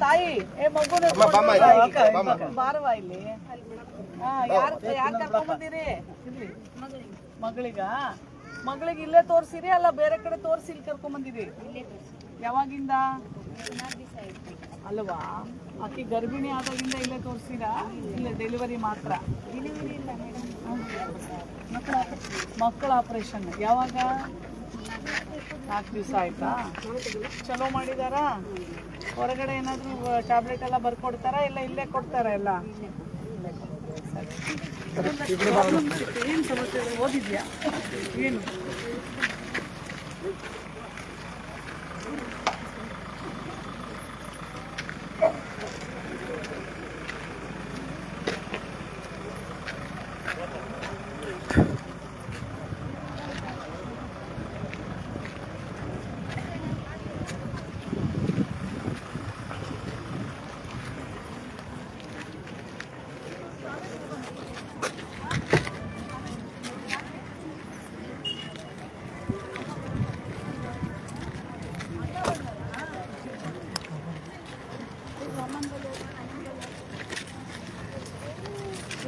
ತಾಯಿ ಮಗುನ ಬಾರವಾ ಇಲ್ಲಿ. ಯಾರು ಕರ್ಕೊಂಡ್ಬಂದಿರಿ? ಮಗಳಿಗೆ ಇಲ್ಲೇ ತೋರ್ಸಿರಿ ಅಲ್ಲ ಬೇರೆ ಕಡೆ ತೋರಿಸಿ ಇಲ್ಲಿ ಕರ್ಕೊಂಡ್ಬಂದಿರಿ? ಯಾವಾಗಿಂದ ಅಲ್ವಾ? ಆಕಿ ಗರ್ಭಿಣಿ ಆದಾಗಿಂದ ಇಲ್ಲೇ ತೋರಿಸಿರಾ? ಇಲ್ಲ ಡೆಲಿವರಿ ಮಾತ್ರ? ಮಕ್ಕಳ ಆಪರೇಷನ್ ಯಾವಾಗ? 4 ದಿವಸ ಆಯ್ತಾ? ಚಲೋ ಮಾಡಿದಾರಾ? ಹೊರಗಡೆ ಏನಾದರೂ ಟ್ಯಾಬ್ಲೆಟ್ ಎಲ್ಲ ಬರ್ಕೊಡ್ತಾರಾ ಇಲ್ಲ ಇಲ್ಲೇ ಕೊಡ್ತಾರಾ? ಎಲ್ಲ ಏನು ಸಮಸ್ಯೆ? ಓದಿದ್ಯಾ ಏನು?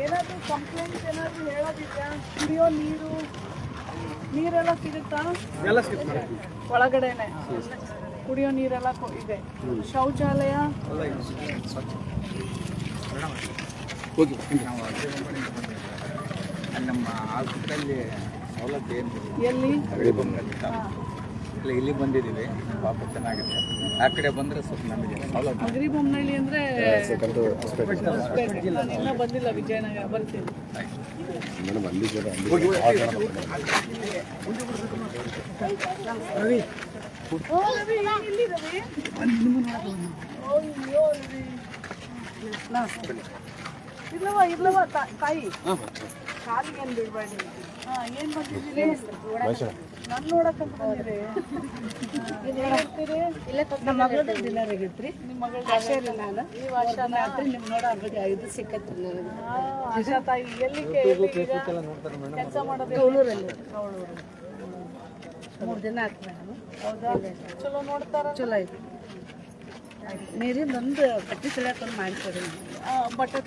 ಏನಾದರೂ ಕಂಪ್ಲೇಂಟ್ಸ್ ಏನಾದರೂ ಹೇಳೋದಿದ್ಯಾ? ಕುಡಿಯೋ ನೀರೆಲ್ಲ ಸಿಗುತ್ತಾ? ಒಳಗಡೆನೆ ಕುಡಿಯೋ ನೀರೆಲ್ಲ ಇದೆ. ಶೌಚಾಲಯ ನಮ್ಮ ಆಸ್ಪತ್ರೆಯಲ್ಲಿ ಸೌಲಭ್ಯ ಎಲ್ಲಿ? ಇಲ್ಲಿ ಬಂದಿದ್ದೀವಿ, ಪಾಪ ಚೆನ್ನಾಗಿದೆ. ಆ ಕಡೆ ಬಂದರೆ ಸ್ವಲ್ಪ ನಮಗೆ ಸೌಲಭ್ಯ. ಅಗ್ರಿಬೊಮ್ಮನಹಳ್ಳಿ ಅಂದರೆ ಇನ್ನೂ ಬಂದಿಲ್ಲ. ವಿಜಯನಗರ ಬರ್ತೀವಿ. ಇಲ್ಲವ ತಾಯಿ ಕಾಲಿಗೆ ಏನು ಬಿಡಬೇಡಿ. ಏನು ಬಂದಿದ್ದೀರಿ? ನಾನು ನೋಡಕ್ಕಂತ ಬಂದಿರಿ. ನಮ್ಮ ಮಗಳದ್ದು ಡಿನ್ನರ್ ಆಗೈತ್ರಿ. ನಿಮ್ಮ ಮಗಳ ನಾನು ನೀವು ಆಶಾನ? ನಿಮ್ ನೋಡ ಇದು ಸಿಕ್ಕತ್ರಿ ನನಗೆ. ಆಶಾ ತಾಯಿ ಎಲ್ಲಿ ಕೆಲಸ ಮಾಡೋದು? ಕೌಳೂರಲ್ಲಿ 3 ದಿನ ಆಯ್ತು ನಾನು. ಹೌದಾ? ಚಲೋ ನೋಡ್ತಾರ? ಚಲೋ ಐತಿ. ನೀರಿನ ಒಂದು ಬಟ್ಟೆ ತೊಳ್ಯಾಕೊಂಡು ಮಾಡಿಕೊಡಿ. ಬಟ್ಟೆ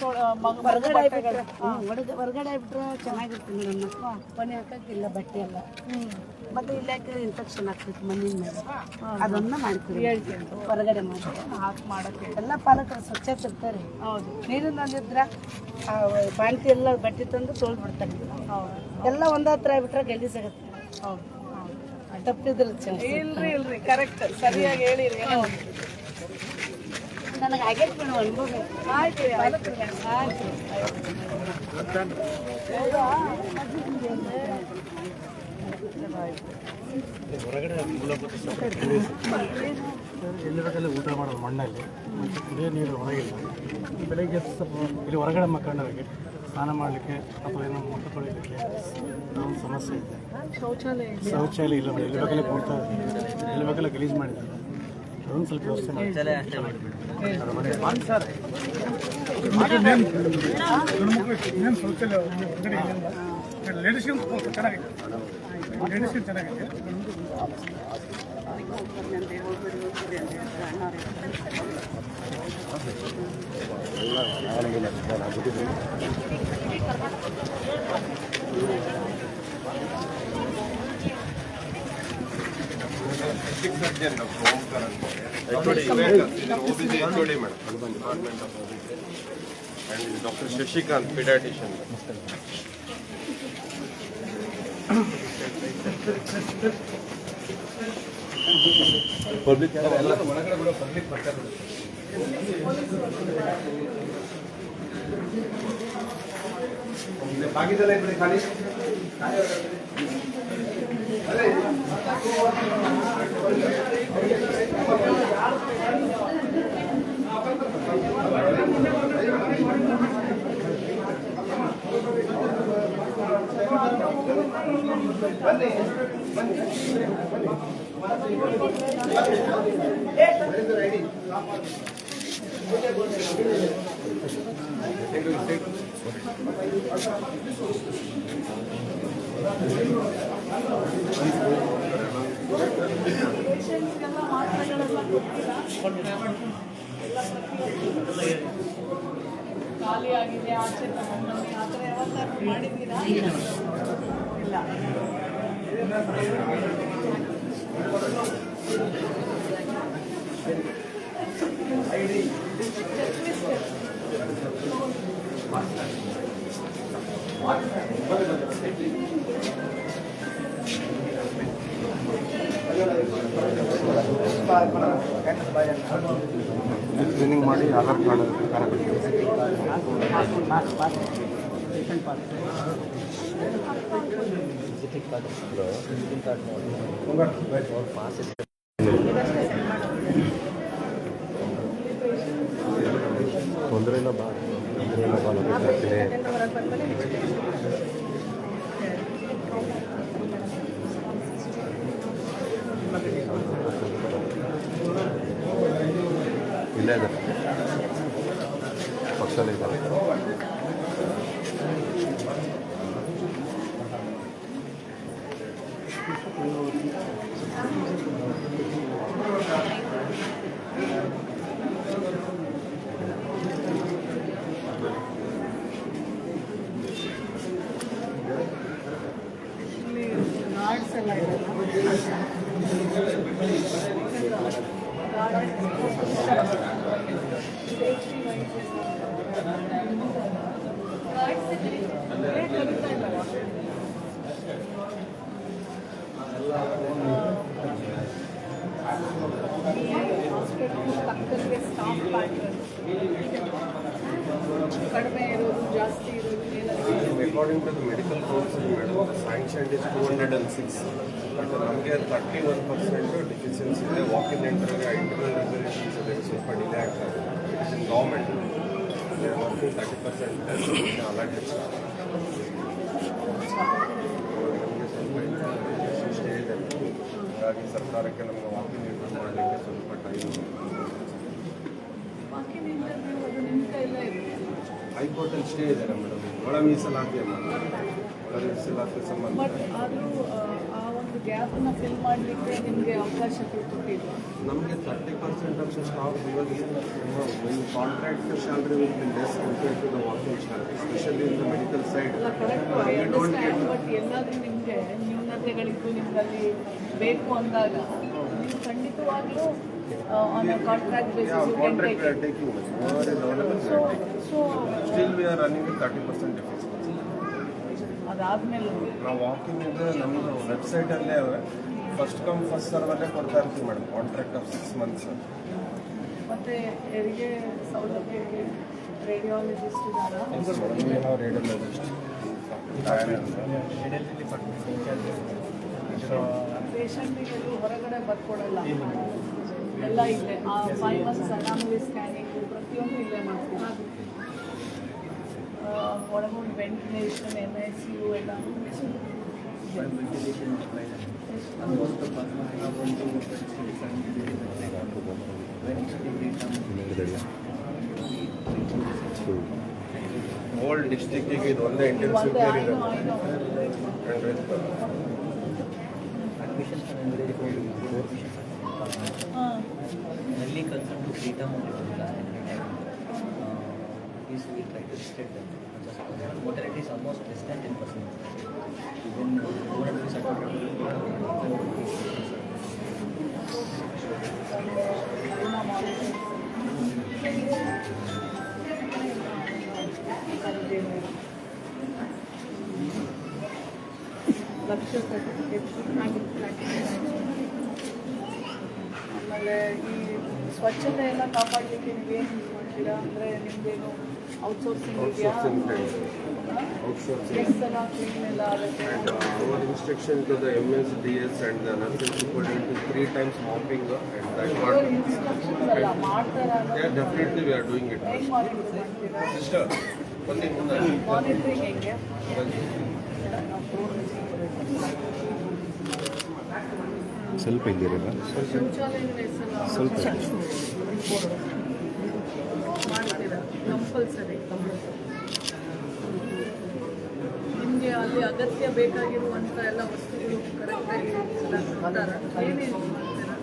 ಹೊರಗಡೆ ಆಗ್ಬಿಟ್ರೆ ಚೆನ್ನಾಗಿರ್ತೀನಿ. ನಮ್ಮ ಮನೆ ಹಾಕಕ್ಕಿಲ್ಲ ಬಟ್ಟೆ ಎಲ್ಲ. ಮತ್ತೆ ಇಲ್ಲಿ ಹಾಕಿದ್ರೆ ಇನ್ಫೆಕ್ಷನ್ ಆಗ್ತೈತಿ ಮಣ್ಣಿನ ಮೇಲೆ. ಅದನ್ನ ಮಾಡ್ತೀವಿ. ಹೇಳ್ತೀನಿ ಹೊರಗಡೆ ಮಾಡಿ ಮಾಡೋಕ್ಕೆ ಎಲ್ಲ ಪಾಲಕರು ಸ್ವಚ್ಛತೆ ಇರ್ತಾರೆ. ಹೌದು. ನೀರಿನಲ್ಲಿದ್ರ ಬಾಂಟಿ ಎಲ್ಲ ಬಟ್ಟೆ ತಂದು ತೊಳ್ದು ಬಿಡ್ತಾರೆ. ಹೌದು. ಎಲ್ಲ ಒಂದ ಹತ್ರ ಆಗ್ಬಿಟ್ರೆ ಗಲೀಜ್ ಆಗುತ್ತೆ. ಹೌದು. ತಪ್ಪಿದ್ರೆ ಇಲ್ರಿ ಕರೆಕ್ಟ್ ಸರಿಯಾಗಿ ಹೇಳಿರಿ. ನನಗೆ ಆಗೈತೆ ಮೇಡಮ್ ಅನುಭವ. ಆಯ್ತು ಆಯ್ತು. ಹೊರಗಡೆ ಮೂಲಭೂತ ಎಲ್ಲಿರೋದೆಲ್ಲ ಊಟ ಮಾಡೋದು ಮಣ್ಣಲ್ಲಿ, ಕುಡಿಯೋ ನೀರು ಹೊರಗಿಲ್ಲ. ಬೆಳಗ್ಗೆ ಸ್ವಲ್ಪ ಇಲ್ಲಿ ಹೊರಗಡೆ ಮಕ್ಕಳಿಗೆ ಸ್ನಾನ ಮಾಡಲಿಕ್ಕೆ ಅಥವಾ ಏನೋ ಮುಖ ತೊಳಿಲಿಕ್ಕೆ ಒಂದು ಸಮಸ್ಯೆ ಇದೆ. ಶೌಚಾಲಯ ಇಲ್ಲ. ಎಲ್ಲಿ ಬೇಕಲ್ಲ ಕೊಡ್ತಾ ಇದ್ದೀವಿ, ಎಲ್ಲಿ ಬೇಕಲ್ಲ ಗಲೀಜು ಮಾಡಿದ್ದಾರೆ. ಅದೊಂದು ಸ್ವಲ್ಪ ವ್ಯವಸ್ಥೆ ಚೆನ್ನಾಗಿದೆ. Dr. Shashikant, pediatrician. Public ಮಾತ್ರೆಗಳೆಲ್ಲ ಖಾಲಿ ಆಗಿದೆ ಆಚೆ ತಗೊಂಡ್ಬನ್ನಿ ಆ ಥರ ಯಾವತ್ತಾದ್ರು ಮಾಡಿದ್ದೀರಾ? ಇಲ್ಲ. ಸ್ಕ್ರೀನಿಂಗ್ ಮಾಡಿ ಆಧಾರ್ ಕಾರ್ಡ್ ತೊಂದರೆ ಇಲ್ಲ ಬಾ ಲೊಕೇಶನ್ ಇಲ್ಲೇ ಇದೆ ಪಕ್ಷದಲ್ಲಿ ಇದ್ದಾರೆ. ಇಲ್ಲಿ ಗಾರ್ಡ್ಸ್ ಎಲ್ಲ ಇದೆ. ಪಕ್ಕದಲ್ಲಿ ಸ್ಟಾಫ್ ಪ್ಯಾಟರ್ನ್ ಕಡಿಮೆ ಇರೋದು ಜಾಸ್ತಿ ಇರೋದು ಏನಾದ್ರು According to the medical council, madam, sanctioned is 206. But ನಮಗೆ 31% ಡಿಫಿಷಿಯನ್ಸಿ ಇದೆ. ವಾಕ್-ಇನ್ ಎಂಟ್ರಿಗೆ ಇಂಟರ್ನಲ್ ರೆಸಲ್ಯೂಷನ್ಸ್ ಇದೆ, ಸ್ವಲ್ಪ ಡಿಲೇ ಆಗ್ತದೆ. It is in government 30% alert ನಮಗೆ ಸ್ವಲ್ಪ ಸ್ಟೇ ಇದೆ. ಹಾಗಾಗಿ ಸರ್ಕಾರಕ್ಕೆ ನಮಗೆ ವಾಕ್-ಇನ್ ಇಂಟರ್ವ್ಯೂ ಮಾಡಲಿಕ್ಕೆ ಸ್ವಲ್ಪ ಟೈಮ್. ವಾಕಿಂಗ್ ಇಂಟರ್ವ್ಯೂ ಅದು ನಿಮ್ಮ ಕೈಲೇ ಇರುತ್ತೆ. ಹೈಕೋರ್ಟಲ್ಲಿ ಸ್ಟೇ ಇದೆ ಮೇಡಮ್. ಒಳ ಮೀಸಲಾತಿ ಒಳ ಮೀಸಲಾತಿ ಸಂಬಂಧ. ಬಟ್ ಆದರೂ ಆ ಒಂದು ಗ್ಯಾಪನ್ನು ಫಿಲ್ ಮಾಡಲಿಕ್ಕೆ ನಿಮಗೆ ಅವಕಾಶ ಕೊಟ್ಟಿಲ್ಲ. ನಮಗೆ 30% ಆಫ್ ದ ಸ್ಟಾಫ್ ಇವಾಗ contract salary will be less compared to the working salary, especially in the medical side. ಅಲ್ಲ ಕರೆಕ್ಟ್ ಐ ಅಂಡರ್ಸ್ಟ್ಯಾಂಡ್. ಬಟ್ ಎಲ್ಲಾದರೂ ನಿಮಗೆ ನ್ಯೂನತೆಗಳಿದ್ದು ನಿಮ್ಮಲ್ಲಿ ಬೇಕು ಅಂದಾಗ ನೀವು ಖಂಡಿತವಾಗ್ಲೂ on a contract basis you can contract take taking over is available. So still we are running 30% deficit. ಅದಾದಮೇಲೆ ನಾವು ವಾಕಿಂಗ್ ಇದ್ದರೆ ನಮ್ಮದು ವೆಬ್ಸೈಟಲ್ಲೇ ಅವೆ. ಫಸ್ಟ್ ಕಮ್ ಫಸ್ಟ್ ಸರ್ವಲ್ಲೇ ಕೊಡ್ತಾ ಇರ್ತೀವಿ ಮೇಡಮ್. Contract of 6 months. ಮತ್ತು ಹೆರಿಗೆ ಸೌಲಭ್ಯಕ್ಕೆ ರೇಡಿಯಾಲಜಿಸ್ಟ್ ಇದ್ದಾರಾ? ನಾವು ರೇಡಿಯೋಲಜಿಸ್ಟ್ ಪೇಷಂಟಿಗೆ ಹೊರಗಡೆ ಬರ್ಕೊಡಲ್ಲ, ಎಲ್ಲ ಇಲ್ಲೇ. ಆ 5 months ಅನಾಮಲಿ ಸ್ಕ್ಯಾನಿಂಗು ಪ್ರತಿಯೊಂದು ಇಲ್ಲೇ ಮಾಡ್ತೀವಿ. ಒಳಗೊಂಡು ವೆಂಟಿಲೇಷನ್, NICU ಎಲ್ಲ ಹೋಲ್ ಡಿಸ್ಟಿಕ್ಕಿಗೆ ಇದು ಒಂದೇ ಇಂಟೆನ್ಸಿವ್ ಕೇರ್ ಇದೆ. Mainly concerned to freedom of please we try to restrict them. Mortality is almost less than 10%. Even 200 rupees lakh certificate. ಆಮೇಲೆ ಈ ಸ್ವಚ್ಛತೆ ಎಲ್ಲ ಕಾಪಾಡಲಿಕ್ಕೆ ನೀವೇನು ಯೂಸ್ ಮಾಡ್ತೀರಾ? ಅಂದರೆ ನಿಮ್ಮದೇನು ಔಟ್ಸೋರ್ಸಿಂಗ್ ಇದೆಯಾ? outsourcing. ಎಷ್ಟು ಸಲ ಕ್ಲೀನ್ ಎಲ್ಲ ಆಗುತ್ತೆ? And our instruction to the MS, DS and the nursing superintendent is 3 times mopping and that ಇವ್ರ part. ಇನ್ಸ್ಟ್ರಕ್ಷನ್ಸ್ ಎಲ್ಲ ಮಾಡ್ತಾರಾ? Yeah, definitely we are doing it. ಹೆಂಗೆ ಮಾನಿಟರ್ ಮಾಡ್ತೀರಾ? Sister, ಬನ್ನಿ ಮುಂದೆ. ಮಾನಿಟ್ರಿಂಗ್ ಹೆಂಗೆ? ಸ್ವಲ್ಪ ಇದ್ದೀರಲ್ಲ ಶೌಚಾಲಯಗಳ ಹೆಸರು ಸ್ವಲ್ಪ ಮಾಡ್ತೀರಾ? ಕಂಪಲ್ಸರಿ ನಿಮಗೆ ಅಲ್ಲಿ ಅಗತ್ಯ ಬೇಕಾಗಿರುವಂಥ ಎಲ್ಲ ವಸ್ತುಗಳು ಕರೆಕ್ಟಾಗಿ ಕೊಡ್ತಾರಾ? ಏನೇನು ಮಾಡ್ತೀರಾ?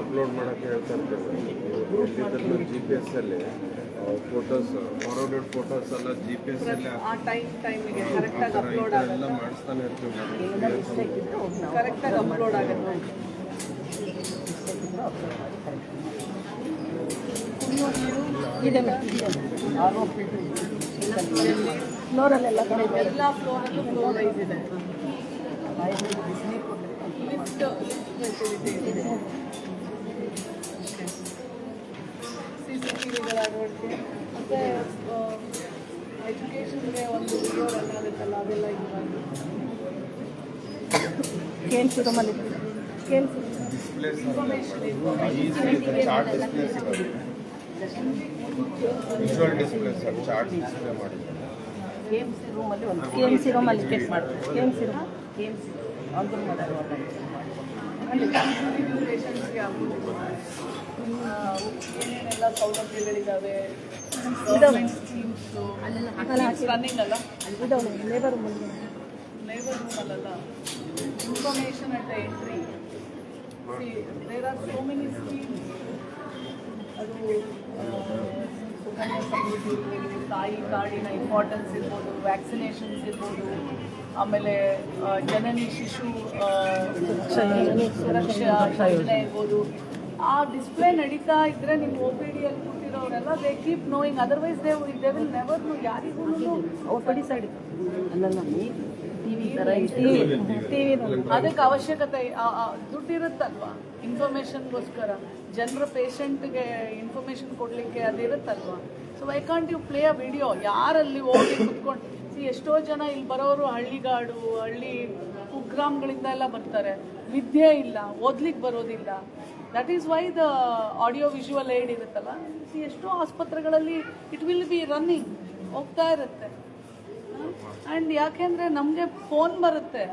ಅಪ್ಲೋಡ್ ಮಾಡೋಕ್ಕೆ ಹೇಳ್ತಾ ಇರ್ತೇವೆ. ಎಲ್ಲಿದ್ದರೂ GPS ಅಲ್ಲಿ ಫೋಟೋಸ್ ಫಾರ್ವರ್ಡೆಡ್ ಫೋಟೋಸ್ ಎಲ್ಲ GPS ಅಲ್ಲಿ ಆ ಟೈಮಿಗೆ ಕರೆಕ್ಟಾಗಿ ಅಪ್ಲೋಡ್ ಆಗುತ್ತೆ, ಎಲ್ಲ ಮಾಡಿಸ್ತಾನೆ ಇರ್ತೀವಿ. ಕರೆಕ್ಟಾಗಿ ಅಪ್ಲೋಡ್ ಆಗುತ್ತೆ. ಕುಡಿಯೋ ನೀರು ಇದೆ ಫ್ಲೋರಲ್ಲೆಲ್ಲ ಕಡೆ ಎಲ್ಲ ಫ್ಲೋರಲ್ಲೂ ಫ್ಲೋರೈಸ್ ಇದೆ. ಲಿಫ್ಟ್ ಫೆಸಿಲಿಟಿ ಇದೆ. CCTVಗಳ ಅಳವಡಿಕೆ ಮತ್ತು ಎಜುಕೇಷನ್ಗೆ ಒಂದು ವಿಡಿಯೋ ರನ್ ಆಗುತ್ತಲ್ಲ, ಅದೆಲ್ಲ ಇವಾಗ KMC ರೂಮಲ್ಲಿ ಡಿಸ್ಪ್ಲೇಸ್ ಇನ್ಫಾರ್ಮೇಷನ್ ಚಾರ್ಟ್ ಡಿಸ್ಪ್ಲೇ ಸಿಗೋದು, visual display sir, chart display ಮಾಡಿದ್ದಾರೆ. KMC ರೂಮಲ್ಲಿ ಒಂದು KMC ರೂಮಲ್ಲಿ ಚೆಕ್ ಮಾಡ್ತೀವಿ. KMC ಅವ್ರದ್ದು ಅಲ್ಲಿ ಪೇಷಂಟ್ಸ್ಗೆ ಆಗೋದು ಏನೇನೆಲ್ಲ ಸೌಲಭ್ಯಗಳಿದ್ದಾವೆ, ಗೌರ್ಮೆಂಟ್ ಸ್ಕೀಮ್ಸು ರನ್ನಿಂಗ್ ಅಲ್ಲ, ಇದಾವೆ ಲೇಬರ್ ರೂಮಲ್ಲಿ. ಲೇಬರ್ ರೂಮಲ್ಲ, information at the entry. There are so many schemes. ಅದು ಸುಕನ್ಯಾ ಸಮೃದ್ಧಿ ಇರ್ಬೋದು, ತಾಯಿ ಕಾರ್ಡಿನ ಇಂಪಾರ್ಟೆನ್ಸ್ ಇರ್ಬೋದು, ವ್ಯಾಕ್ಸಿನೇಷನ್ಸ್ ಇರ್ಬೋದು, ಆಮೇಲೆ ಜನನಿ ಶಿಶು ಸುರಕ್ಷಾ ಯೋಜನೆ ಇರ್ಬೋದು. ಆ ಡಿಸ್ಪ್ಲೇ ನಡೀತಾ ಇದ್ದರೆ ನಿಮ್ಮ OPD ಅಲ್ಲಿ ಕೂತಿರೋರೆಲ್ಲ they keep knowing, otherwise they will never know. ಯಾರಿಗೂ OPD ಸೈಡ್ ಅಲ್ಲಲ್ಲ ಅದಕ್ಕೆ ಅವಶ್ಯಕತೆ ದುಡ್ಡಿರುತ್ತಲ್ವಾ ಇನ್ಫಾರ್ಮೇಷನ್ಗೋಸ್ಕರ, ಜನರ ಪೇಷಂಟ್ಗೆ ಇನ್ಫಾರ್ಮೇಷನ್ ಕೊಡಲಿಕ್ಕೆ ಅದಿರುತ್ತಲ್ವಾ. So why can't you play a video? ಯಾರಲ್ಲಿ ಹೋಗಿ ಕುತ್ಕೊಂಡು ಎಷ್ಟೋ ಜನ ಇಲ್ಲಿ ಬರೋರು ಹಳ್ಳಿಗಾಡು, ಹಳ್ಳಿ ಕುಗ್ರಾಮಗಳಿಂದ ಎಲ್ಲ ಬರ್ತಾರೆ, ವಿದ್ಯೆ ಇಲ್ಲ, ಓದ್ಲಿಕ್ಕೆ ಬರೋದಿಲ್ಲ. That is why the audio visual aid ಇರುತ್ತಲ್ಲ. ಎಷ್ಟೋ ಆಸ್ಪತ್ರೆಗಳಲ್ಲಿ ಇಟ್ ವಿಲ್ ಬಿ ರನ್ನಿಂಗ್, ಹೋಗ್ತಾ ಇರುತ್ತೆ. ಆ್ಯಂಡ್ ಯಾಕೆಂದರೆ ನಮಗೆ ಫೋನ್ ಬರುತ್ತೆ,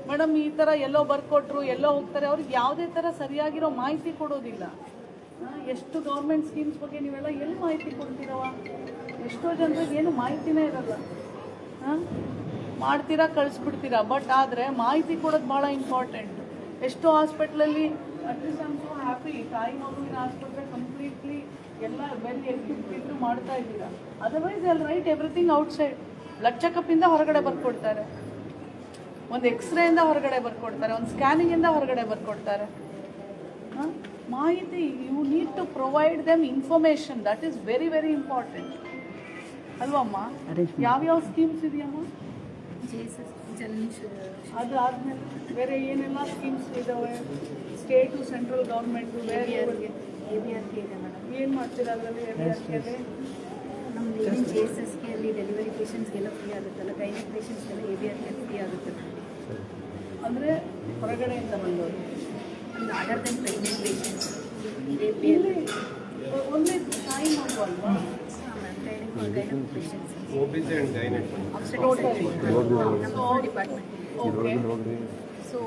ಮೇಡಮ್ ಈ ಥರ ಎಲ್ಲೋ ಬರ್ಕೊಟ್ರು, ಎಲ್ಲೋ ಹೋಗ್ತಾರೆ, ಅವ್ರಿಗೆ ಯಾವುದೇ ಥರ ಸರಿಯಾಗಿರೋ ಮಾಹಿತಿ ಕೊಡೋದಿಲ್ಲ. ಎಷ್ಟು ಗೌರ್ಮೆಂಟ್ ಸ್ಕೀಮ್ಸ್ ಬಗ್ಗೆ ನೀವೆಲ್ಲ ಎಲ್ಲಿ ಮಾಹಿತಿ ಕೊಡ್ತೀರವ? ಎಷ್ಟೋ ಜನರಿಗೆ ಏನು ಮಾಹಿತಿನೇ ಇರಲ್ಲ. ಮಾಡ್ತೀರಾ, ಕಳಿಸ್ಬಿಡ್ತೀರಾ. ಬಟ್ ಆದರೆ ಮಾಹಿತಿ ಕೊಡೋದು ಭಾಳ ಇಂಪಾರ್ಟೆಂಟ್. ಎಷ್ಟೋ ಹಾಸ್ಪಿಟ್ಲಲ್ಲಿ at least I am so happy, ತಾಯಿ ಮಗುವಿನ ಆಸ್ಪತ್ರೆ ಕಂಪ್ಲೀಟ್ಲಿ ಎಲ್ಲ ವೆಲ್ ಎಕ್ವಿಪ್ಡ್ ಮಾಡ್ತಾ ಇದ್ದೀರಾ. Otherwise all right everything outside. Blood ಚೆಕಪ್ಪಿಂದ ಹೊರಗಡೆ ಬರ್ಕೊಡ್ತಾರೆ, ಒಂದು ಎಕ್ಸ್ರೇಯಿಂದ ಹೊರಗಡೆ ಬರ್ಕೊಡ್ತಾರೆ, ಒಂದು ಸ್ಕ್ಯಾನಿಂಗಿಂದ ಹೊರಗಡೆ ಬರ್ಕೊಡ್ತಾರೆ. ಮಾಹಿತಿ, you need to provide them information. That is very very important ಅಲ್ವಮ್ಮ? ಯಾವ್ಯಾವ ಸ್ಕೀಮ್ಸ್ ಇದೆಯಮ್ಮ? ಅದು ಆದಮೇಲೆ ಬೇರೆ ಏನೆಲ್ಲ ಸ್ಕೀಮ್ಸ್ ಇದ್ದಾವೆ ಸ್ಟೇಟು ಸೆಂಟ್ರಲ್ ಗೌರ್ಮೆಂಟು? ಬೇರೆ ABRK ಇದೆ ಮೇಡಮ್. ಏನು ಮಾಡ್ತೀರಾ ಅದರಲ್ಲಿ? ABRK ನಮ್ಮದು ಏನು JSSK ಅಲ್ಲಿ ಡೆಲಿವರಿ ಪೇಷಂಟ್ಸ್ಗೆಲ್ಲ ಫ್ರೀ ಆಗುತ್ತಲ್ಲ, ಗೈನಿಕ್ ಪೇಷಂಟ್ಸ್ಗೆಲ್ಲ ABRK ಫ್ರೀ ಆಗುತ್ತೆ. ಅಂದರೆ ಹೊರಗಡೆಯಿಂದ ಬಂದವರು ಒಂದು ಅದರ್ ದೆನ್ ಪ್ರೆಗ್ನೆಂಟ್ ಪೇಷಂಟ್ಸ್ ಇಲ್ಲಿ ಒಂದೇ ತಾಯಿ ಮಗು ಅಲ್ವಾ? Gynaec patients OBG and gynec. ನಮ್ಮ ಡಿಪಾರ್ಟ್ಮೆಂಟ್. ಓಕೆ. ಸೊ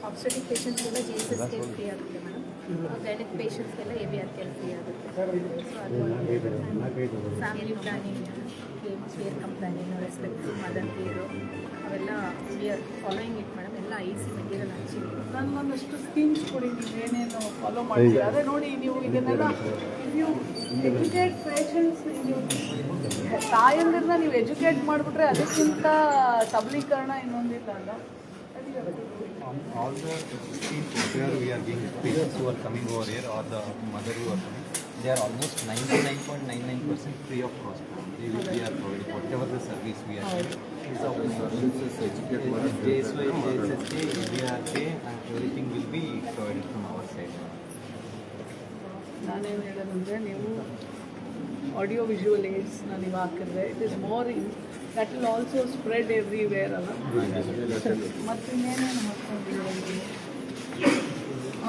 ಆಬ್ಸ್ಟೆಟಿಕ್ ಪೇಷಂಟ್ಸ್ಗೆಲ್ಲ JSSK ಫ್ರೀ ಆಗುತ್ತೆ ಮೇಡಮ್. ಗೈನಿಕ್ ಪೇಷಂಟ್ಸ್ಗೆಲ್ಲ ABRK ಫ್ರೀ ಆಗುತ್ತೆ. ಸೊ ಅದು ಫ್ಯಾಮಿಲಿ ಪ್ಲಾನಿಂಗ್, ಕೇರ್ ಕಂಪ್ಲಾನಿಂಗ್, ರೆಸ್ಪೆಕ್ಟ್ ಮದರ್ ಕೇರು, ಅವೆಲ್ಲ we are following it madam. ಎಲ್ಲ IC ಮೆಟೀರಿಯಲ್ ಹಂಚಿ ನನ್ನೊಂದಷ್ಟು ಸ್ಕೀಮ್ಸ್ ಕೊಡಿ, ನೀವು ಏನೇನು ಫಾಲೋ ಮಾಡ್ತೀರಾ. ಅದೇ ನೋಡಿ, ನೀವು ಇದನ್ನೆಲ್ಲ ನೀವು ಎಜುಕೇಟ್ ಪೇಷಂಟ್ಸ್, ನೀವು ತಾಯಂದಿರನ್ನ ನೀವು ಎಜುಕೇಟ್ ಮಾಡಿಬಿಟ್ರೆ ಅದಕ್ಕಿಂತ ಸಬಲೀಕರಣ ಇನ್ನೊಂದಿಲ್ಲ ಅಲ್ಲ. All the schemes where we are being patients who are coming over here or the mother who are coming, they are almost 99.99% free of cost. We are providing whatever the service we are giving. So JSY, JSSK, ABRK and everything will be provided from our side. ನಾನೇನು ಹೇಳೋದಂದರೆ, ನೀವು audio visual ಏಡ್ಸ್ನ ನೀವು ಹಾಕಿದ್ರೆ it is more that will also spread everywhere ಅಲ್ಲ. ಮತ್ತು ಇನ್ನೇನೇನು ಮಾಡ್ಕೊಂಡಿದ್ದೀವಿ?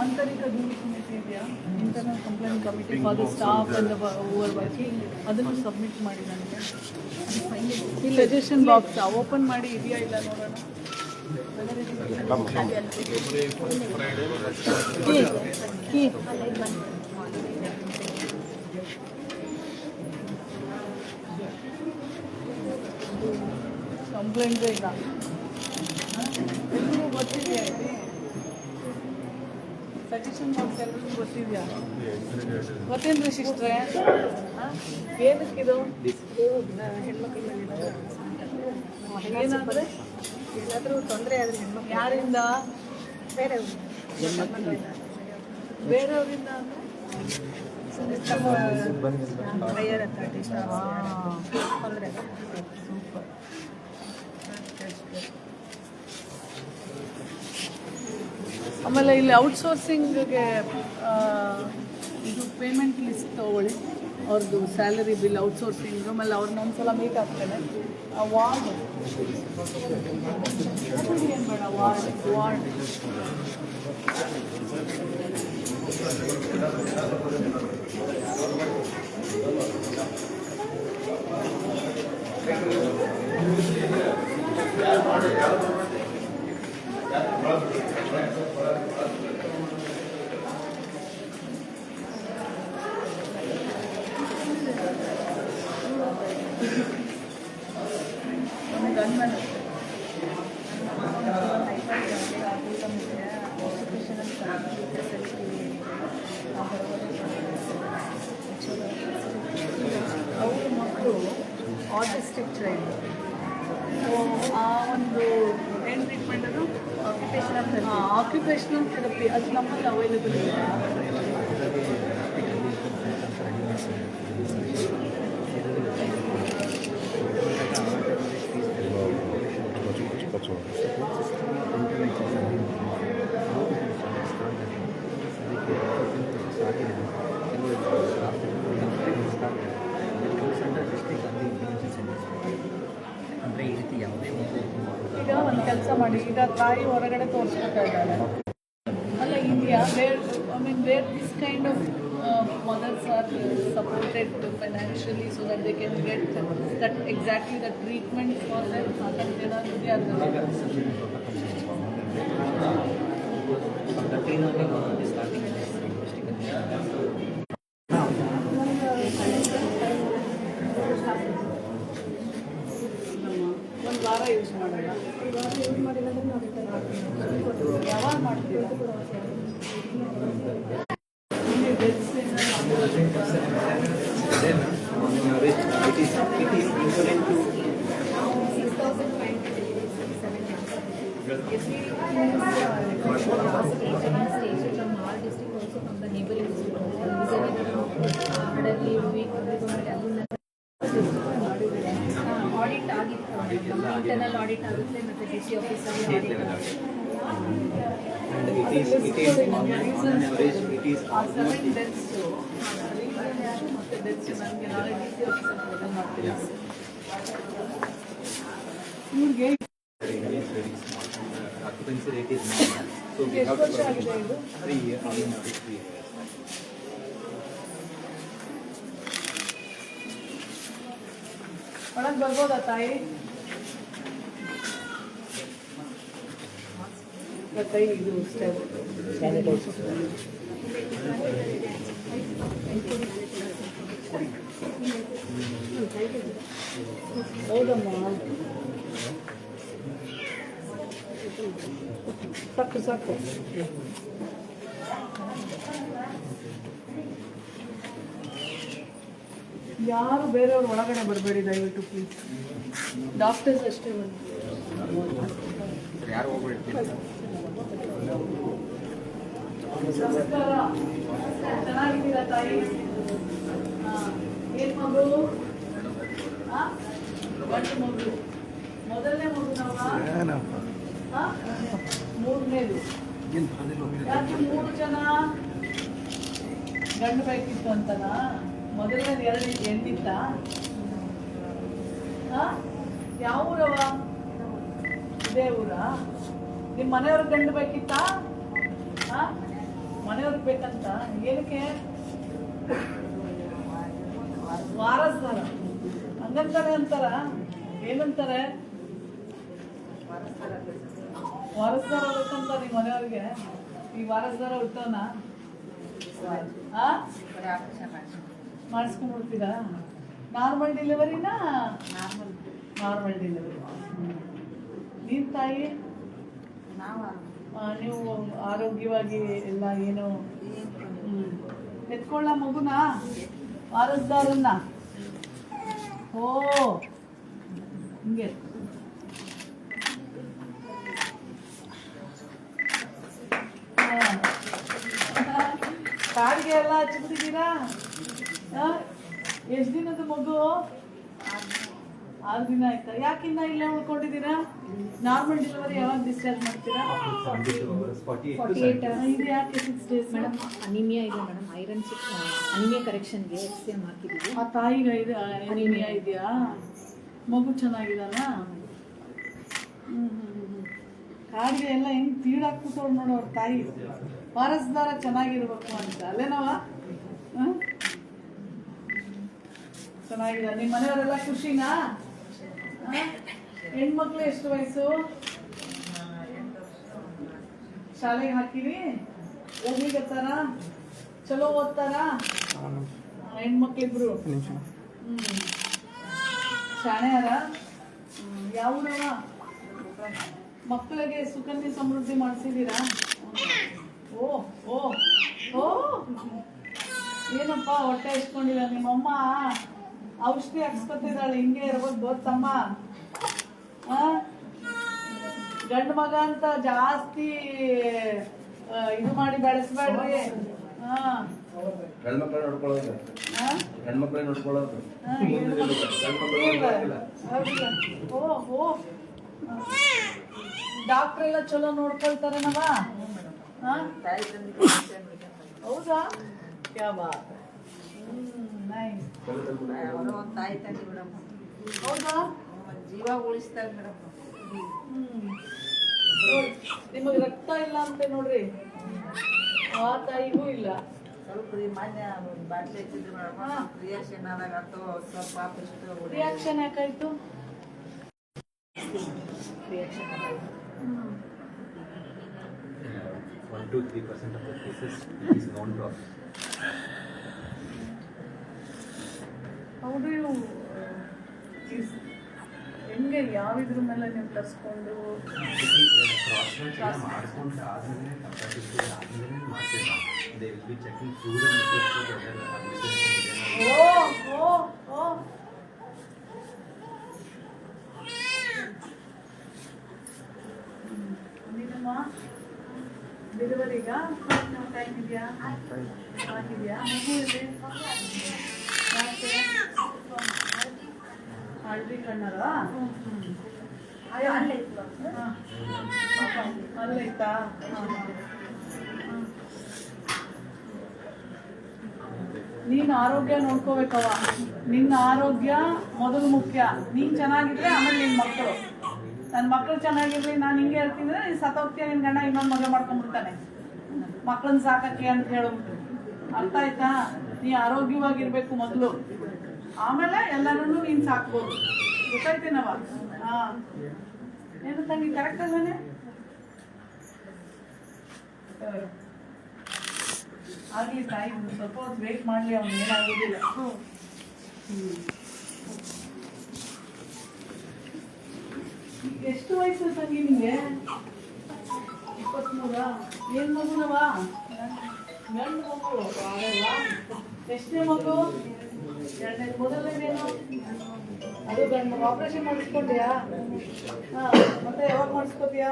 ಆಂತರಿಕ ದೂರು ಸಮಿತಿ ಇದೆಯಾ? Internal complaint committee for the staff and over working, ಅದನ್ನು ಸಬ್ಮಿಟ್ ಮಾಡಿ ನನಗೆ. ಈ ಸಜೆಷನ್ ಬಾಕ್ಸ್ ಓಪನ್ ಮಾಡಿ ಇದೆಯಾ ಇಲ್ಲ ನೋಡೋಣ. ಕಂಪ್ಲೇಂಟ್ ಇಲ್ಲ, ಎಲ್ಲರಿಗೂ ಗೊತ್ತಿದೆಯಾ? ಸಜೆಷನ್ ಬಾಕ್ಸ್ ಎಲ್ಲರಿಗೂ ಗೊತ್ತಿದೆಯಾ? ಗೊತ್ತೇನ್ರಿ ಸಿಸ್ಟ್ರೆ? ಏನಕ್ಕಿದು ಏನಂದ್ರೆ ಏನಾದರೂ ತೊಂದರೆ ಆದರೆ ಹೆಣ್ಮಕ್ಳು ಯಾರಿಂದ? ಬೇರೆಯವರಿಂದ ಹೈಯರ್ ಅಥಾರಿಟಿ ತೊಂದರೆ ಸೂಪರ್. ಆಮೇಲೆ ಇಲ್ಲಿ ಔಟ್ಸೋರ್ಸಿಂಗ್ಗೆ ಇದು ಪೇಮೆಂಟ್ ಲಿಸ್ಟ್ ತೊಗೊಳ್ಳಿ, ಅವ್ರದ್ದು ಸ್ಯಾಲರಿ ಬಿಲ್ ಔಟ್ಸೋರ್ಸಿಂಗ್. ಆಮೇಲೆ ಅವ್ರನ್ನ ಒಂದ್ಸಲ ಮೀಟ್ ಆಗ್ತೇನೆ. ವಾರ್ಡ್ ಏನು ಬೇಡ, ವಾರ್ಡ್ ಗನ್ಮನ್ ಅವ್ರ ಮಕ್ಕಳು ಆಟಿಸ್ಟಿಕ್ ಚೈಲ್ಡ್. ಸೊ ಆ ಒಂದು ಏನು ಟ್ರೀಟ್ಮೆಂಟ್ ಅದು ಆಕ್ಯುಪೇಷನಲ್ ಥೆರಪಿ ಅದು ನಮ್ಮಲ್ಲಿ ಅವೈಲೇಬಲ್ ಇದೆ. ಅಂದರೆ ಈ ರೀತಿ ಯಾವ ಈಗ ಒಂದು ಕೆಲಸ ಮಾಡಿ, ಈಗ ತಾಯಿ ಹೊರಗಡೆ ತೋರಿಸ್ಕೊತಾ ಇದ್ದಾಳೆ ಅಲ್ಲ, India where this kind of mothers are supported financially so that they can get that exactly the treatment for them. ಒಂದು ವಾರ ಯೂಸ್ ಮಾಡೋಣ. ಯಾವಾಗ ಮಾಡ್ತೀರಾ? ಆಡಿಟ್ ಆಗಿತ್ತು, ಇಂಟರ್ನಲ್ ಆಡಿಟ್ ಆಗುತ್ತೆ ಮತ್ತು ಡಿ ಸಿ ಆಫೀಸಲ್ಲಿ ಆಡಿಟ್ ಆಗುತ್ತೆ. ಇವ್ರಿಗೆ occupancy rate is normal, so we have to provide 3 years. ಒಳಗೆ ಬರ್ಬೋದಾ ತಾಯಿ? ಕೈ ಇದು ಹೌದಮ್ಮ, ಸಾಕು ಸಾಕು. ಯಾರು ಬೇರೆಯವ್ರು ಒಳಗಡೆ ಬರಬೇಡಿ ದಯವಿಟ್ಟು ಪ್ಲೀಸ್. ಡಾಕ್ಟರ್ಸ್ ಅಷ್ಟೇ ಬಂದು. ಯಾರು ಹೋಗ್ಬಿಡ್ತೀನಿ. ನಮಸ್ಕಾರ, ಚೆನ್ನಾಗಿದ್ದೀರಾ ತಾಯಿ? ಏನು ಮಗು? ಗಂಡು ಮಗು, ಮೊದಲನೇ ಮಗು ನಾವು ಮೂರನೇದು. ಯಾಕೆ 3 ಜನ ಗಂಡು ಬೇಕಿತ್ತು ಅಂತನಾ? ಮೊದಲನೇದು 2 ಹೆಣ್ಣಿತ್ತ? ಯಾವ ಊರವ? ಇದೇ ಊರ? ನಿಮ್ಮ ಮನೆಯವ್ರಿಗೆ ಗಂಡು ಬೇಕಿತ್ತಾ? ಮನೆಯವ್ರಿಗೆ ಬೇಕಂತ ಏನಕ್ಕೆ? ವಾರಸ್ದಾರ ಹಂಗಂತಾರೆ ಅಂತಾರ? ಏನಂತಾರೆ? ವಾರಸ್ದಾರ ಬೇಕಂತ ನಿಮ್ಮ ಮನೆಯವ್ರಿಗೆ? ಈ ವಾರಸ್ದಾರ ಹುಟ್ಟವನ ಮಾಡಿಸ್ಕೊಂಡ್ಬಿಡ್ತೀರಾ? ನಾರ್ಮಲ್ ಡೆಲಿವರಿನಾ? Normal delivery. ನೀನ್ ತಾಯಿ? ನೀವು ಆರೋಗ್ಯವಾಗಿ ಎಲ್ಲ ಏನು ಎತ್ಕೊಳ್ಳ ಮಗುನ ವಾರಸ್ದಾರನ್ನ. ಓ ಹಿಂಗೆ ಕಾಡಿಗೆ ಎಲ್ಲ ಹಚ್ಬಿಟ್ಟಿದ್ದೀರಾ? ಎಷ್ಟು ದಿನದ ಮಗು? 6 ದಿನ ಆಯ್ತಾ? ಯಾಕಿನ್ನ ಇಲ್ಲೇ ಉಳ್ಕೊಂಡಿದ್ದೀರಾ? ನಾರ್ಮಲ್ ಡೆಲಿವರಿ ಯಾವಾಗ ಡಿಸ್ಚಾರ್ಜ್ ಮಾಡ್ತೀರಾ? 48 ಇದು ಯಾಕೆ 6 ಡೇಸ್? ಮೇಡಮ್ ಅನಿಮಿಯಾ ಇದೆ ಮೇಡಮ್, ಐರನ್ ಅನಿಮಿಯಾ ಕರೆಕ್ಷನ್ಗೆ ಎಕ್ಸ್ಎಮ್ ಹಾಕಿದ್ದೀವಿ. ಆ ತಾಯಿಗೆ ಇದು ಅನಿಮಿಯಾ ಇದೆಯಾ? ಮಗು ಚೆನ್ನಾಗಿದಾನ? ಕಾಡಿಗೆ ಎಲ್ಲ ಹೆಂಗ್ ತೀಡಾಕ್ಬಿಟ್ಟವ್ರು ನೋಡು ಅವ್ರ ತಾಯಿ. ವಾರಸ್ದಾರ ಚೆನ್ನಾಗಿರ್ಬೇಕು ಅಂತ ಅಲ್ಲೇನವ? ಚೆನ್ನಾಗಿದೆ. ನಿಮ್ಮ ಮನೆಯವರೆಲ್ಲ ಖುಷಿನಾ? ಹೆಣ್ಮಕ್ಳು ಎಷ್ಟು ವಯಸ್ಸು? ಶಾಲೆಗೆ ಹಾಕಿರಿ? ಓದ್ಲಿಕತ್ತಾರ? ಚಲೋ ಓದ್ತಾರ? ಹೆಣ್ಮಕ್ಳಿಬ್ರು ಶಾಣೆಯಾರ? ಯಾವ ಊರವ? ಮಕ್ಕಳಿಗೆ ಸುಕನ್ಯಾ ಸಮೃದ್ಧಿ ಮಾಡಿಸಿದ್ದೀರಾ? ಓ ಓ ಓ ಏನಪ್ಪ ಹೊಟ್ಟೆ ಇಸ್ಕೊಂಡಿಲ್ಲ ನಿಮ್ಮಮ್ಮ? ಔಷಧಿ ಹಾಕ್ಸ್ಕೊತಿದ್ದಾಳೆ, ಹಿಂಗೆ ಇರ್ಬೋದು ಗೊತ್ತಮ್ಮ. ಗಂಡು ಮಗ ಅಂತ ಜಾಸ್ತಿ ಇದು ಮಾಡಿ ಬೆಳೆಸ್ಬೇಡ್ರಿ. ಹೆಣ್ಮಕ್ಳು ನೋಡ್ಕೊಳ್ಳೋದು, ಹೆಣ್ಮಕ್ಳೇ ನೋಡ್ಕೊಳ್ಳೋದು. ಓ ಡಾಕ್ಟ್ರ್ ಎಲ್ಲ ಚಲೋ ನೋಡ್ಕೊಳ್ತಾರೇನವ? ಹೌದಾ? ಕ್ಯಾ ಬಾತ್. ನೈಸ್. ಹೌದಾ? ಜೀವ ಉಳಿಸ್ತಾರೆ ಮೇಡಮ್. ನಿಮಗೆ ರಕ್ತ ಇಲ್ಲ ಅಂತ ನೋಡ್ರಿ, ಆ ತಾಯಿಗೂ ಇಲ್ಲ. ಸ್ವಲ್ಪ ಮಾನ್ಯ ಬಾಟ್ಲಿ ಹಚ್ಚಿದ್ರು ಮೇಡಮ್, ರಿಯಾಕ್ಷನ್ ಆದಾಗ ಅಥವಾ ಸ್ವಲ್ಪ ಆಪರೇಷನ್ ರಿಯಾಕ್ಷನ್ ಯಾಕಾಯ್ತು? ರಿಯಾಕ್ಷನ್ ಆಗಿದೆ. 1 to 3% of the cases is known to us. How do you ಹೆಂಗೆ ಯಾವ ಇದ್ರ ಮೇಲೆ ನೀವು ತರಿಸ್ಕೊಂಡು? ಕ್ರಾಸ್ ಮಾಡ್ಕೊಂಡು ಆದ್ಮೇಲೆ ತಪ್ಪಾಗಿತ್ತು ಆದ್ಮೇಲೆ ಮಾಡ್ತಿಲ್ಲ. They will be checking through the methods. Oh oh oh ನೀನಮ್ಮ ಡೆಲಿವರಿಗ ಟೈಮ್ ಇದೆಯಾ? ಆಗಿದೆಯಾ? ಮಗು ಇದೆ? ಯಾಕೆ ಹಳದಿ ಕಣ್ಣರ? ಅಲ್ಲೈತಾ? ನೀನು ಆರೋಗ್ಯ ನೋಡ್ಕೋಬೇಕವ. ನಿನ್ನ ಆರೋಗ್ಯ ಮೊದಲು ಮುಖ್ಯ. ನೀನು ಚೆನ್ನಾಗಿದ್ರೆ ಆಮೇಲೆ ನಿನ್ನ ಮಕ್ಕಳು. ನನ್ನ ಮಕ್ಕಳು ಚೆನ್ನಾಗಿರ್ಲಿ, ನಾನು ಹಿಂಗೆ ಹೇಳ್ತೀನಿ, ನೀನು ಸತ್ತೋಗ್ತೀಯ, ನಿನ್ನ ಗಂಡ ಇನ್ನೊಂದು ಮದುವೆ ಮಾಡ್ಕೊಂಡ್ಬಿಡ್ತಾನೆ ಮಕ್ಕಳನ್ನ ಸಾಕಕ್ಕೆ ಅಂತ ಹೇಳ್ಬಿಟ್ಟು. ಅರ್ಥ ಆಯ್ತಾ? ನೀ ಆರೋಗ್ಯವಾಗಿರ್ಬೇಕು ಮೊದಲು, ಆಮೇಲೆ ಎಲ್ಲರೂ ನೀನು ಸಾಕ್ಬೋದು. ಗೊತ್ತಾಯ್ತೇನವ? ಹಾಂ ಏನು ತಂಗಿ ಕರೆಕ್ಟ್ ಅಲ್ಲೇ? ಆಗಲಿ ತಾಯಿ, ಸ್ವಲ್ಪ ಹೊತ್ತು ವೇಟ್ ಮಾಡಲಿ, ಅವ್ನು ಏನಾಗೋದಿಲ್ಲ. ಎಷ್ಟು ವಯಸ್ಸು ತಂಗಿ ನಿಮಗೆ? 23. ಏನು ಮಗುನವ? ಗಂಡು ಮಗು. ಅಲ್ವಾ? ಎಷ್ಟನೇ ಮಗು? 2ನೇ. ಮೊದಲನೇದೇನು? ಅದು ಗಂಡು ಮಗು. ಆಪ್ರೇಷನ್ ಮಾಡಿಸ್ಕೊಂಡ್ಯಾ? ಹಾಂ, ಮತ್ತೆ ಯಾವಾಗ ಮಾಡಿಸ್ಕೋತೀಯಾ?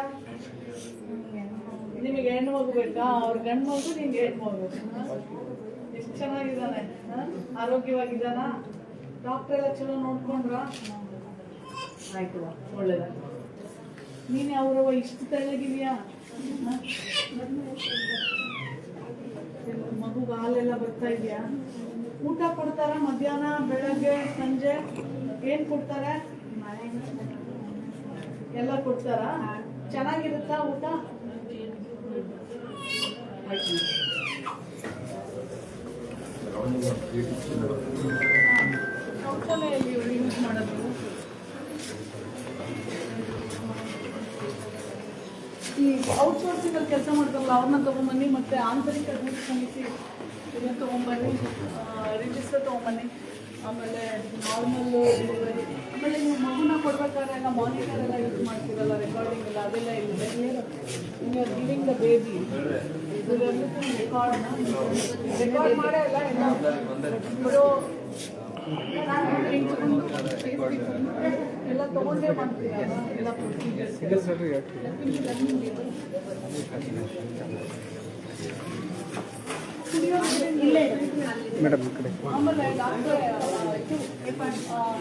ನಿಮಗೆ ಹೆಣ್ಣು ಮಗು ಬೇಕಾ? ಅವ್ರ ಗಂಡು ಮಗು, ನಿಮ್ಗೆ ಹೆಣ್ಣು ಮಗು. ಎಷ್ಟು ಚೆನ್ನಾಗಿದ್ದಾನೆ? ಆರೋಗ್ಯವಾಗಿದ್ದಾನ? ಡಾಕ್ಟ್ರ್ ಎಲ್ಲ ಚಲೋ ನೋಡ್ಕೊಂಡ್ರ? ಆಯ್ತು, ಒಳ್ಳೇದ. ನೀನು ಅವ್ರವ ಇಷ್ಟು ತೆಳ್ಳಗಿದೆಯಾ? ಮಗುಗೆ ಹಾಲೆಲ್ಲ ಬರ್ತಾ ಇದೆಯಾ? ಊಟ ಕೊಡ್ತಾರ? ಮಧ್ಯಾಹ್ನ, ಬೆಳಗ್ಗೆ, ಸಂಜೆ ಏನು ಕೊಡ್ತಾರೆ? ಎಲ್ಲ ಕೊಡ್ತಾರ? ಚೆನ್ನಾಗಿರುತ್ತಾ ಊಟ? ಶೌಚಾಲಯಲ್ಲಿ ಯೂಸ್ ಮಾಡೋದು? ಈ ಔಟ್ಸೋರ್ಸಿಂಗಲ್ಲಿ ಕೆಲಸ ಮಾಡ್ತಾರಲ್ಲ ಅವ್ರನ್ನ ತೊಗೊಂಬನ್ನಿ, ಮತ್ತು ಆಂತರಿಕ ದೂರ ಸಮಿತಿ ಇದನ್ನು ತೊಗೊಂಬನ್ನಿ, ರಿಜಿಸ್ಟರ್ ತೊಗೊಂಬನ್ನಿ. ಆಮೇಲೆ ನಾರ್ಮಲ್ ಡೆಲಿವರಿ, ಆಮೇಲೆ ನೀವು ಮಗುನ ಕೊಡ್ಬೇಕಾದ್ರೆ ಎಲ್ಲ ಮಾನಿಟರ್ ಎಲ್ಲ ಯೂಸ್ ಮಾಡ್ತೀರಲ್ಲ, ರೆಕಾರ್ಡಿಂಗ್ ಎಲ್ಲ ಅದೆಲ್ಲ ಇದೆ. ನೀವು ಗಿವಿಂಗ್ ದ ಬೇಬಿ ರೆಕಾರ್ಡ್ ಮಾಡೇ ಎಲ್ಲ ಬಿಡೋ ಎಲ್ಲ ತಗೊಂಡೇ ಮಾಡ್ತೀರಲ್ಲ ಎಲ್ಲ ಪ್ರೊಸೀಜರ್ಸ್. ಮೇಡಮ್ ಈ ಕಡೆ ಆಮೇಲೆ ಡಾಕ್ಟ್ರೆ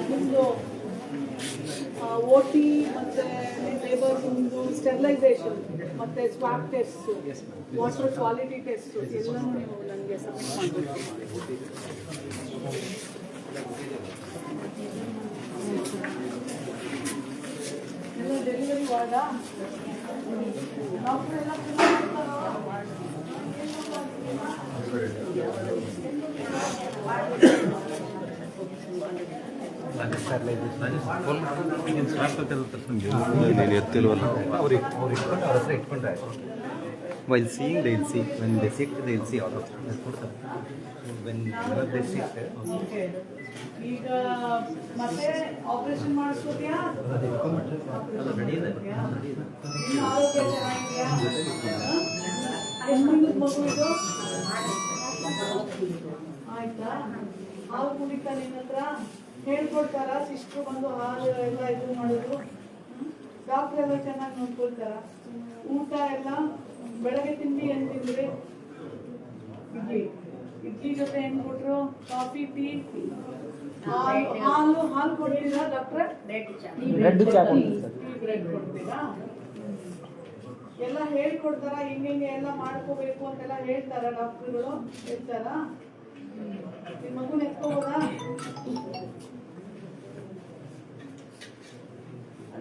ನಿಮ್ಮದು OT ಮತ್ತು ಲೇಬರ್ ನಿಮ್ಮದು ಸ್ಟೆರಿಲೈಸೇಷನ್ ಮತ್ತು swab test, water quality test ಎಲ್ಲನೂ ನೀವು ನನಗೆ ಸಬ್ಮಿಟ್ ಮಾಡಬೇಕು. ಎಲ್ಲ ಡೆಲಿವರಿ ವಾರ್ಡಾ ಡಾಕ್ಟ್ರ್ ಎಲ್ಲ ನೀನು ಎತ್ತಿಲ್ವಲ್ಲ ಅವ್ರಿಗೆ ಇಟ್ಕೊಂಡು ಅವ್ರ ಹತ್ರ ಇಟ್ಕೊಂಡ್ರೆ while seeing they will see when they sit they will see ಅವ್ರ ಹತ್ರ ಕೊಡ್ತಾರೆ ವೆನ್ ದೇ ಸಿಟ್ ಓಕೆ. ಈಗ ಮತ್ತೆ ಆಪರೇಷನ್ ಮಾಡಿಸ್ಕೋತೀಯಾ? ಇನ್ನು ಆರೋಗ್ಯ ಚೆನ್ನಾಗಿದೆಯಾ? ಎಷ್ಟು ತಿಂಗಳು ಮಗು ಇದು? ಆಯ್ತಾ? ಹಾಲು ಕುಡಿತಾ ನಿನ್ನ ಹತ್ರ ಹೇಳ್ಕೊಡ್ತಾರ? ಸಿಸ್ಟ್ರು ಬಂದು ಹಾಲು ಎಲ್ಲ ಇದು ಮಾಡೋದು, ಡಾಕ್ಟ್ರ್ ಎಲ್ಲ ಚೆನ್ನಾಗಿ ನೋಡ್ಕೊಳ್ತಾರ? ಊಟ ಎಲ್ಲ ಬೆಳಗ್ಗೆ ತಿಂಡಿ ಏನು ತಿಂದ್ರಿ? ಇಡ್ಲಿ. ಇಡ್ಲಿ ಜೊತೆ ಏನು ಕೊಟ್ರು? ಕಾಫಿ, ಟೀ, ಹಾಲು ಕೊಡ್ತೀರಾ ಡಾಕ್ಟ್ರೆ? ಬ್ರೆಡ್ ಚಾ ಟೀ ಬ್ರೆಡ್ ಕೊಡ್ತೀರಾ? ಎಲ್ಲ ಹೇಳ್ಕೊಡ್ತಾರ? ಹಿಂಗೆ ಎಲ್ಲ ಮಾಡ್ಕೋಬೇಕು ಅಂತೆಲ್ಲ ಹೇಳ್ತಾರ ಡಾಕ್ಟ್ರುಗಳು? ಹೇಳ್ತಾರಾ? ನಿಮ್ಮ ಮಗುನ ಎತ್ಕೋಬೋದಾ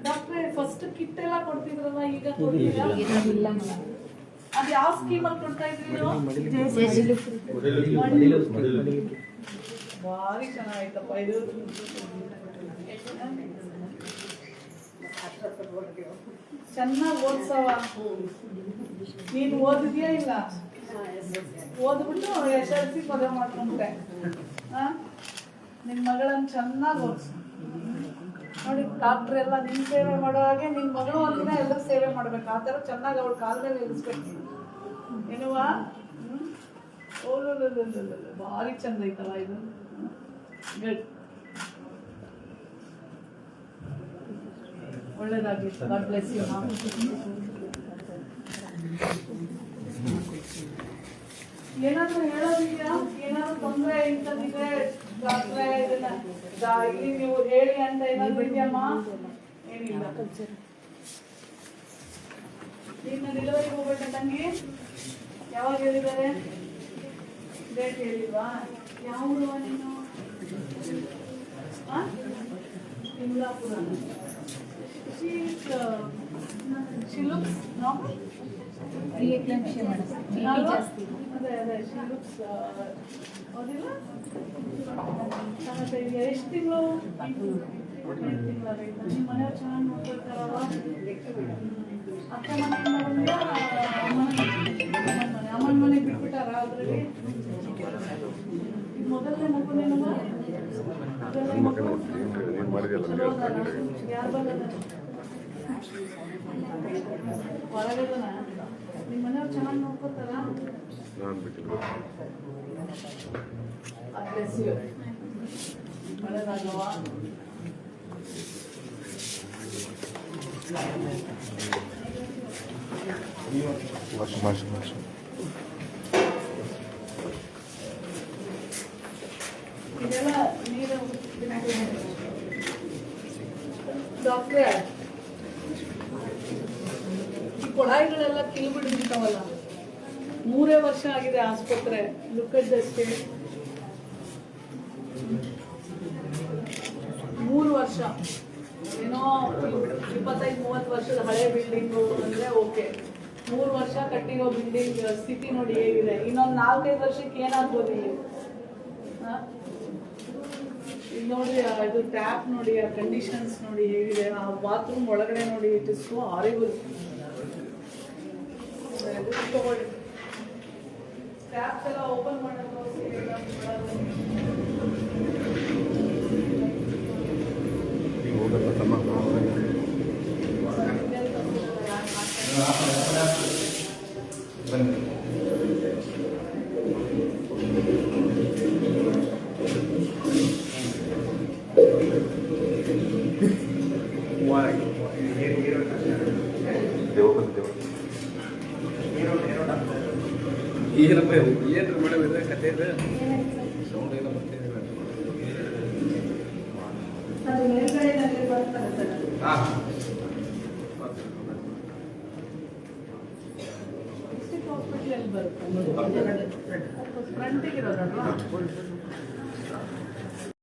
ಡಾಕ್ಟ್ರೆ? ಫಸ್ಟ್ ಕಿಟ್ ಎಲ್ಲ ಕೊಡ್ತಿದ್ರಲ್ಲ, ಈಗ ಕೊಡ್ತೀರಾ? ಅದು ಯಾವ ಸ್ಕೀಮಲ್ಲಿ ಕೊಡ್ತಾ ಇದ್ರಿ ನೀವು? ಭಾರಿ ಚೆನ್ನಾಗೈತಪ್ಪ ಇದು. ಚೆನ್ನಾಗಿ ಓದ್ಸವ. ನೀನು ಓದಿದ್ಯಾ ಇಲ್ಲ? ಓದ್ಬಿಟ್ಟು SLC ಪದವಿ ಮಾಡ್ಕೊಂಡ್ರೆ ನಿನ್ನ ಮಗಳನ್ನ ಚೆನ್ನಾಗಿ ಓದಿಸು. ನೋಡಿ ಡಾಕ್ಟ್ರ್ ಎಲ್ಲ ನಿನ್ನ ಸೇವೆ ಮಾಡೋ ಹಾಗೆ ನಿನ್ನ ಮಗಳು ಒಂದಿನ ಎಲ್ಲರೂ ಸೇವೆ ಮಾಡ್ಬೇಕು. ಆ ಥರ ಚೆನ್ನಾಗಿ ಅವಳು ಕಾಲ ಮೇಲೆ ನಿಲ್ಲಿಸ್ಬೇಕು ಏನುವ. ಓಲೋಲ್ಲ ಭಾರಿ ಚಂದ ಐತಲ್ಲ ಇದು. ಗುಡ್, ಒಳ್ಳೇದಾಗ್ಲಿ. God bless you. ಏನಾದ್ರು ಹೇಳೋದಿದೆಯಾ? ಏನಾದ್ರು ತೊಂದರೆ ಇಂಥದ್ದಿದೆ ಡಾಕ್ಟ್ರೆ ಇದನ್ನ ಇಲ್ಲಿ ನೀವು ಹೇಳಿ ಅಂತ ಏನಾದ್ರು ಇದೆಯಮ್ಮ? ಏನಿಲ್ಲ. ನಿನ್ನ ಡೆಲಿವರಿಗೆ ಹೋಗ್ಬೇಕ ತಂಗಿ? ಯಾವಾಗ ಹೇಳಿದ್ದಾರೆ? ಡೇಟ್ ಹೇಳಿಲ್ವಾ? ಯಾವ ಊರವ ನೀನು? Timlapura. She looks normal. Preeclampsia madam. ಜಾಸ್ತಿ. ಅದೇ she looks ಹೌದಿಲ್ಲ? ಚೆನ್ನಾಗಿ ಇದೆಯಾ? ಎಷ್ಟು ತಿಂಗಳು? 5 ತಿಂಗಳಾಗೈತಾ? ನಿಮ್ಮ ಮನೆಯವ್ರು ಚೆನ್ನಾಗಿ ನೋಡ್ಕೊಳ್ತಾರಲ್ಲ? ಅತ್ತೆ ಮನೆಯಿಂದ ಬಂದಿಯಾ? ಅಮ್ಮನ ಮನೆಗೆ ಬಿಟ್ಬಿಟ್ಟಾರ ಅದರಲ್ಲಿ? ಮೊದಲನೇ ಮಗು ನಿನಗ? ಮೊದಲನೇ ಮಗು ಯಾರು ಬಂದ? ಹೊರಗದನ? ನಿಮ್ಮ ಮನೆಯವ್ರು ಚೆನ್ನಾಗಿ ನೋಡ್ಕೊತಾರ? ಒಳ್ಳೆದಾಗವ. ಇದೆಲ್ಲ ನೀರು ಡಾಕ್ಟ್ರೆ, ಈ ಕೊಳಾಯಿಗಳೆಲ್ಲ ಕಿಲ್ಬಿಟ್ಟು ನಿಂತವಲ್ಲ. 3 ವರ್ಷ ಆಗಿದೆ ಆಸ್ಪತ್ರೆ. ಲುಕ್ಕದ್ದಷ್ಟೇ 3 ವರ್ಷ. ಏನೋ 25-30 ವರ್ಷದ ಹಳೆ ಬಿಲ್ಡಿಂಗು ಅಂದರೆ ಓಕೆ. 3 ವರ್ಷ ಕಟ್ಟಿರೋ ಬಿಲ್ಡಿಂಗ್ ಸ್ಥಿತಿ ನೋಡಿ ಹೇಗಿದೆ. ಇನ್ನೊಂದು 4-5 ವರ್ಷಕ್ಕೆ ಏನಾಗ್ಬೋದು ಇಲ್ಲಿ? ಇದು ನೋಡಿ, ಇದು ಟ್ಯಾಪ್ ನೋಡಿ, ಆ ಕಂಡೀಷನ್ಸ್ ನೋಡಿ ಹೇಗಿದೆ. ಆ ಬಾತ್ರೂಮ್ ಒಳಗಡೆ ನೋಡಿ, ಇಟ್ ಇಸ್ ಸೋ ಹಾರಿಬಲ್. ತಗೊಳ್ಳಿ, ಟ್ಯಾಪ್ಸ್ ಎಲ್ಲ ಓಪನ್ ಮಾಡೋದು ಏನಪ್ಪ ಏನು ಮೇಡಮ್ ಇದ್ರೆ ಕತೆ ಇದೆ ಸೌಂಡ್ ಏನೋ ಬರ್ತಿದೆ ಅದು ಮೇಲ್ಗಡೆನಲ್ಲಿ ಬರ್ತಾರೆ ಸರ್. ಹಾಂ ಡಿಸ್ಟ್ರಿಕ್ಟ್ ಹಾಸ್ಪಿಟಲಲ್ಲಿ ಬರುತ್ತೆ ಫ್ರಂಟಿಗೆ ಇರೋದಲ್ವಾ.